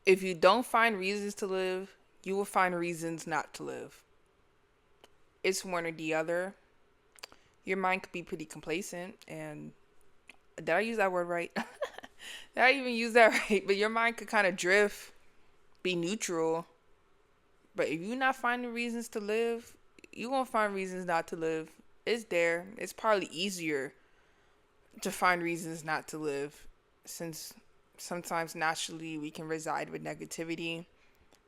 If you don't find reasons to live, you will find reasons not to live. It's one or the other. Your mind could be pretty complacent, and did I use that word right? Did I even use that right? But your mind could kind of drift, be neutral. But if you're not finding reasons to live, you're going to find reasons not to live. It's there. It's probably easier to find reasons not to live, since sometimes naturally we can reside with negativity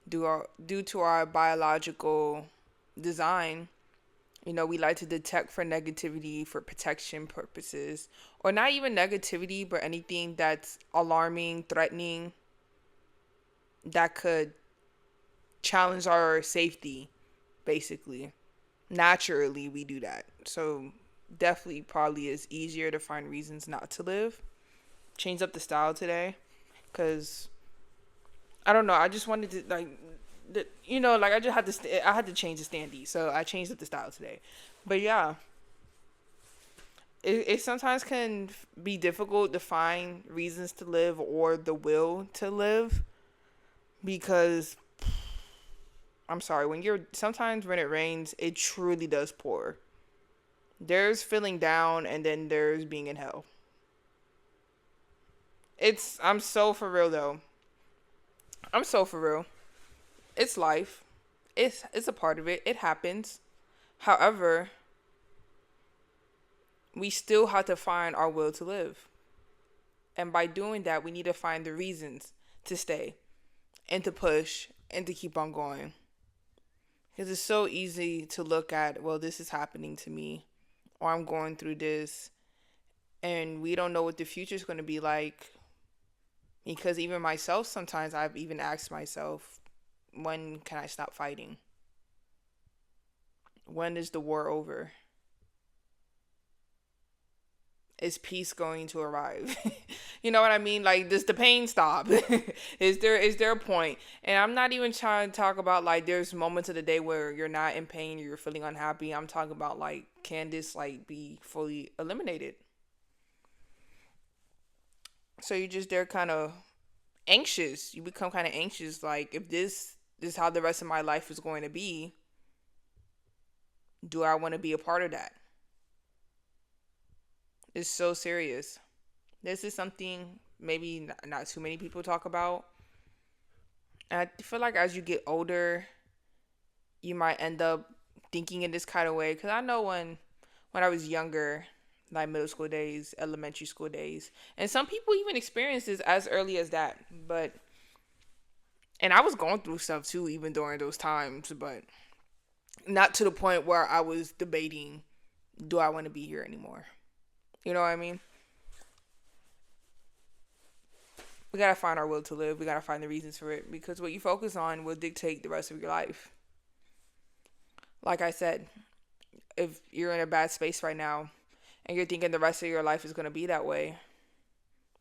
due to our biological design. You know, we like to detect for negativity for protection purposes, or not even negativity, but anything that's alarming, threatening, that could challenge our safety, basically. Naturally, we do that. So, definitely, probably is easier to find reasons not to live. Change up the style today, because I don't know. I just wanted to like I just had to. I had to change the standee, so I changed up the style today. But yeah, it sometimes can be difficult to find reasons to live or the will to live, because I'm sorry, sometimes when it rains, it truly does pour. There's feeling down, and then there's being in hell. I'm so for real though. I'm so for real. It's life. It's a part of it. It happens. However, we still have to find our will to live. And by doing that, we need to find the reasons to stay and to push and to keep on going. Because it's so easy to look at, well, this is happening to me, or I'm going through this, and we don't know what the future is going to be like. Because even myself, sometimes I've even asked myself, when can I stop fighting? When is the war over? Is peace going to arrive? You know what I mean? Like, does the pain stop? Is there a point? And I'm not even trying to talk about like there's moments of the day where you're not in pain, you're feeling unhappy. I'm talking about like, can this like be fully eliminated? So you're just there kind of anxious. You become kind of anxious, like, if this is how the rest of my life is going to be, do I want to be a part of that? It's so serious. This is something maybe not too many people talk about. And I feel like as you get older, you might end up thinking in this kind of way. Because I know when I was younger, like middle school days, elementary school days, and some people even experience this as early as that. But and I was going through stuff too, even during those times, but not to the point where I was debating, do I want to be here anymore? You know what I mean? We gotta find our will to live. We gotta find the reasons for it, because what you focus on will dictate the rest of your life. Like I said, if you're in a bad space right now and you're thinking the rest of your life is gonna be that way,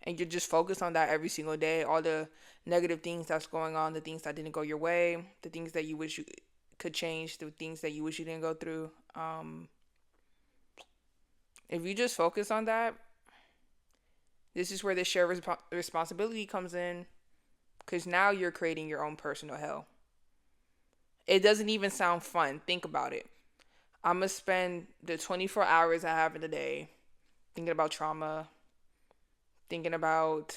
and you're just focused on that every single day, all the negative things that's going on, the things that didn't go your way, the things that you wish you could change, the things that you wish you didn't go through. If you just focus on that, this is where the shared responsibility comes in, because now you're creating your own personal hell. It doesn't even sound fun. Think about it. I'm going to spend the 24 hours I have in the day thinking about trauma, thinking about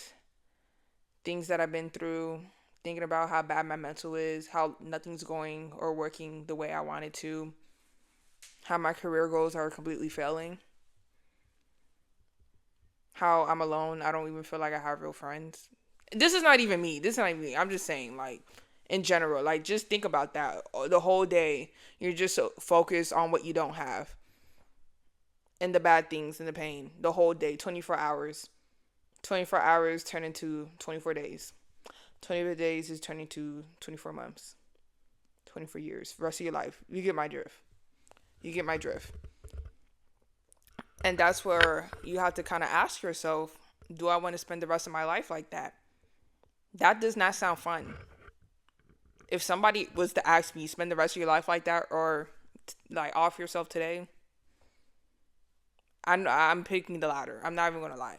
things that I've been through, thinking about how bad my mental is, how nothing's going or working the way I want it to, how my career goals are completely failing, how I'm alone. I don't even feel like I have real friends. This is not even me. This is not even me. I'm just saying, like, in general, like, just think about that. The whole day, you're just so focused on what you don't have and the bad things and the pain. The whole day, 24 hours. 24 hours turn into 24 days. 24 days is turning to 24 months. 24 years. Rest of your life. You get my drift. You get my drift. And that's where you have to kind of ask yourself, do I want to spend the rest of my life like that? That does not sound fun. If somebody was to ask me, spend the rest of your life like that, or like off yourself today, I'm picking the latter. I'm not even going to lie.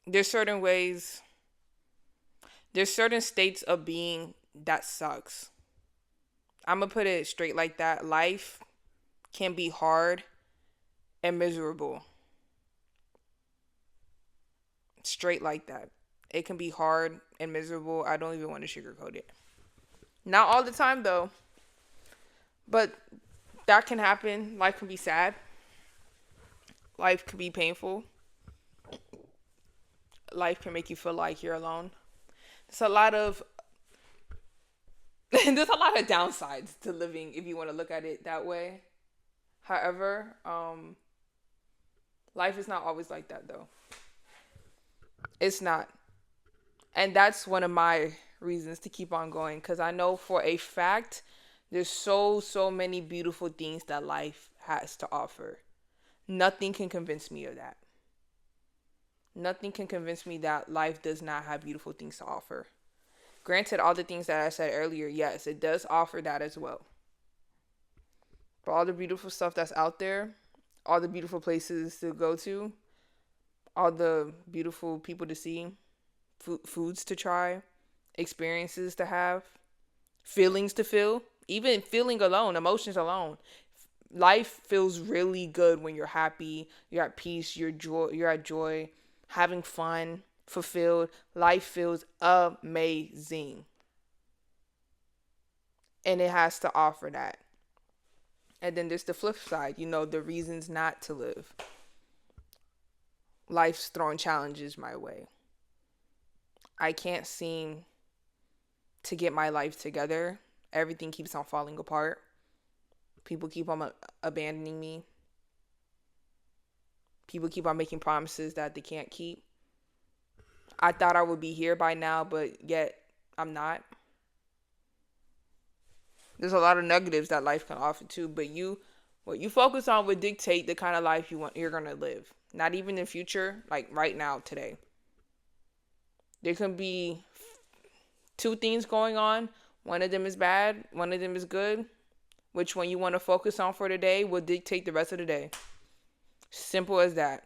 There's certain ways. There's certain states of being that sucks. I'm gonna put it straight like that. Life can be hard and miserable. Straight like that. It can be hard and miserable. I don't even want to sugarcoat it. Not all the time though, but that can happen. Life can be sad. Life can be painful. Life can make you feel like you're alone. There's a lot of there's a lot of downsides to living if you want to look at it that way. However, life is not always like that though. It's not. And that's one of my reasons to keep on going, because I know for a fact there's so many beautiful things that life has to offer. Nothing can convince me of that. Nothing can convince me that life does not have beautiful things to offer. Granted, all the things that I said earlier, yes, it does offer that as well. But all the beautiful stuff that's out there, all the beautiful places to go to, all the beautiful people to see, foods to try, experiences to have, feelings to feel, even feeling alone, emotions alone. Life feels really good when you're happy, you're at peace, you're at joy, having fun, fulfilled. Life feels amazing. And it has to offer that. And then there's the flip side, the reasons not to live. Life's throwing challenges my way. I can't seem to get my life together. Everything keeps on falling apart. People keep on abandoning me. People keep on making promises that they can't keep. I thought I would be here by now, but yet I'm not. There's a lot of negatives that life can offer too, but what you focus on would dictate the kind of life you're going to live. Not even in the future, like right now, today. There can be two things going on. One of them is bad, one of them is good. Which one you want to focus on for today will dictate the rest of the day. Simple as that.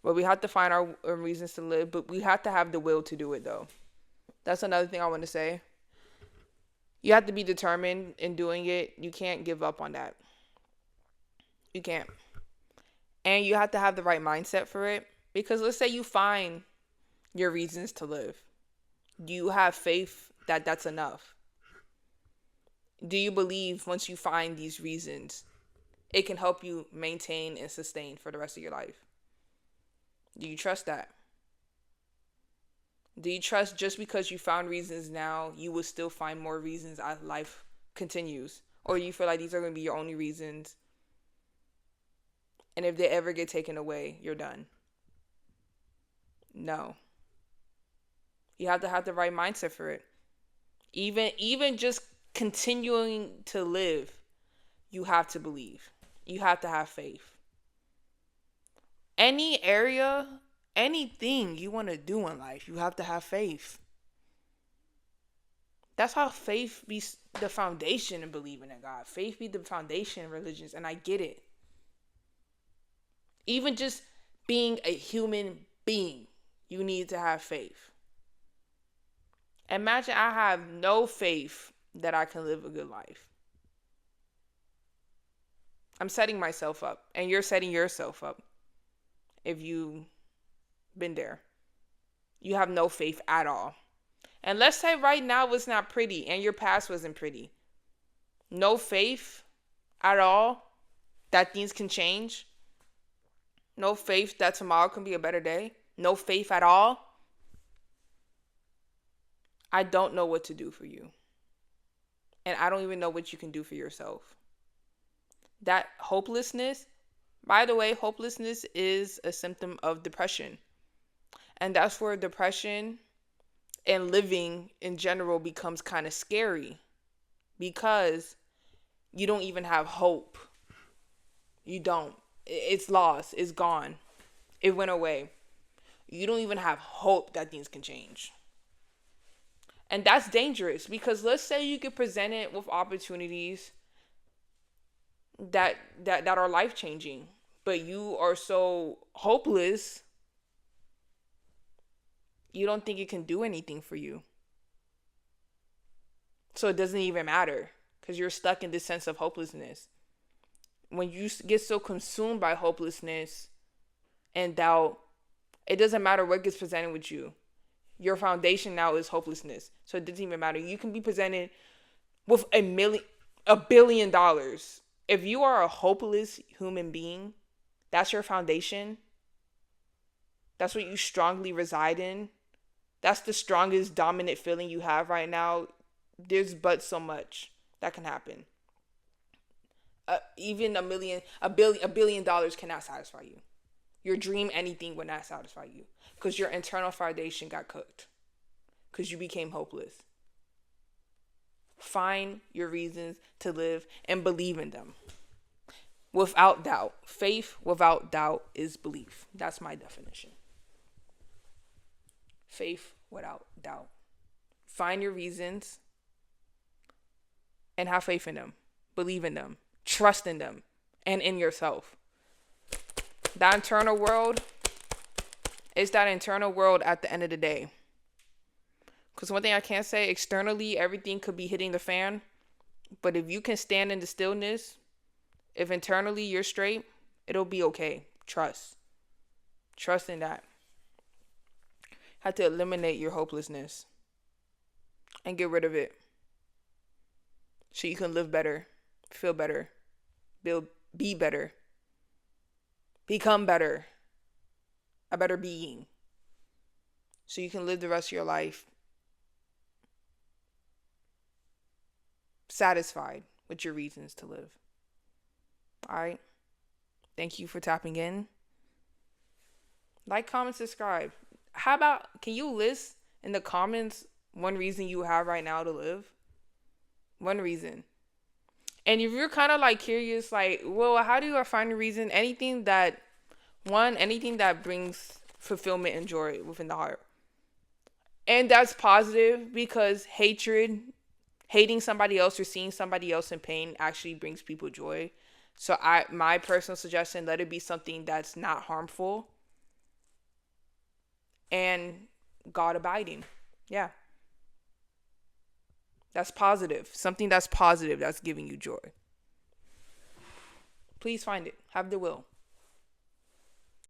But we have to find our reasons to live, but we have to have the will to do it though. That's another thing I want to say. You have to be determined in doing it. You can't give up on that. You can't. And you have to have the right mindset for it. Because let's say you find your reasons to live. Do you have faith that that's enough? Do you believe once you find these reasons, it can help you maintain and sustain for the rest of your life? Do you trust that? Do you trust just because you found reasons now, you will still find more reasons as life continues? Or you feel like these are going to be your only reasons, and if they ever get taken away, you're done? No. You have to have the right mindset for it. Even just continuing to live, you have to believe. You have to have faith. Any area, anything you want to do in life, you have to have faith. That's how faith be the foundation in believing in God. Faith be the foundation in religions, and I get it. Even just being a human being, you need to have faith. Imagine I have no faith that I can live a good life. I'm setting myself up, and you're setting yourself up. If you've been there, you have no faith at all. And let's say right now it's not pretty, and your past wasn't pretty. No faith at all that things can change. No faith that tomorrow can be a better day. No faith at all. I don't know what to do for you. And I don't even know what you can do for yourself. That hopelessness, by the way, hopelessness is a symptom of depression. And that's where depression and living in general becomes kind of scary, because you don't even have hope. You don't. It's lost. It's gone. It went away. You don't even have hope that things can change. And that's dangerous, because let's say you get presented with opportunities that are life-changing, but you are so hopeless, you don't think it can do anything for you. So it doesn't even matter because you're stuck in this sense of hopelessness. When you get so consumed by hopelessness and doubt, it doesn't matter what gets presented with you. Your foundation now is hopelessness. So it doesn't even matter. You can be presented with $1 billion. If you are a hopeless human being, that's your foundation. That's what you strongly reside in. That's the strongest dominant feeling you have right now. There's but so much that can happen. Even a billion dollars cannot satisfy you. Your dream, anything would not satisfy you because your internal foundation got cooked because you became hopeless. Find your reasons to live and believe in them without doubt. Faith without doubt is belief. That's my definition. Faith without doubt. Find your reasons and have faith in them. Believe in them. Trust in them and in yourself. That internal world is that internal world at the end of the day. Because one thing I can't say, externally, everything could be hitting the fan. But if you can stand in the stillness, if internally you're straight, it'll be okay. Trust. Trust in that. Have to eliminate your hopelessness and get rid of it so you can live better, feel better, be better, become better, a better being, so you can live the rest of your life satisfied with your reasons to live. All right. Thank you for tapping in. Like, comment, subscribe. How about, can you list in the comments one reason you have right now to live? One reason. And if you're kind of like curious, like, well, how do I find a reason? Anything that brings fulfillment and joy within the heart. And that's positive because hating somebody else or seeing somebody else in pain actually brings people joy. So my personal suggestion, let it be something that's not harmful and God abiding. Yeah. That's positive. Something that's positive that's giving you joy. Please find it. Have the will.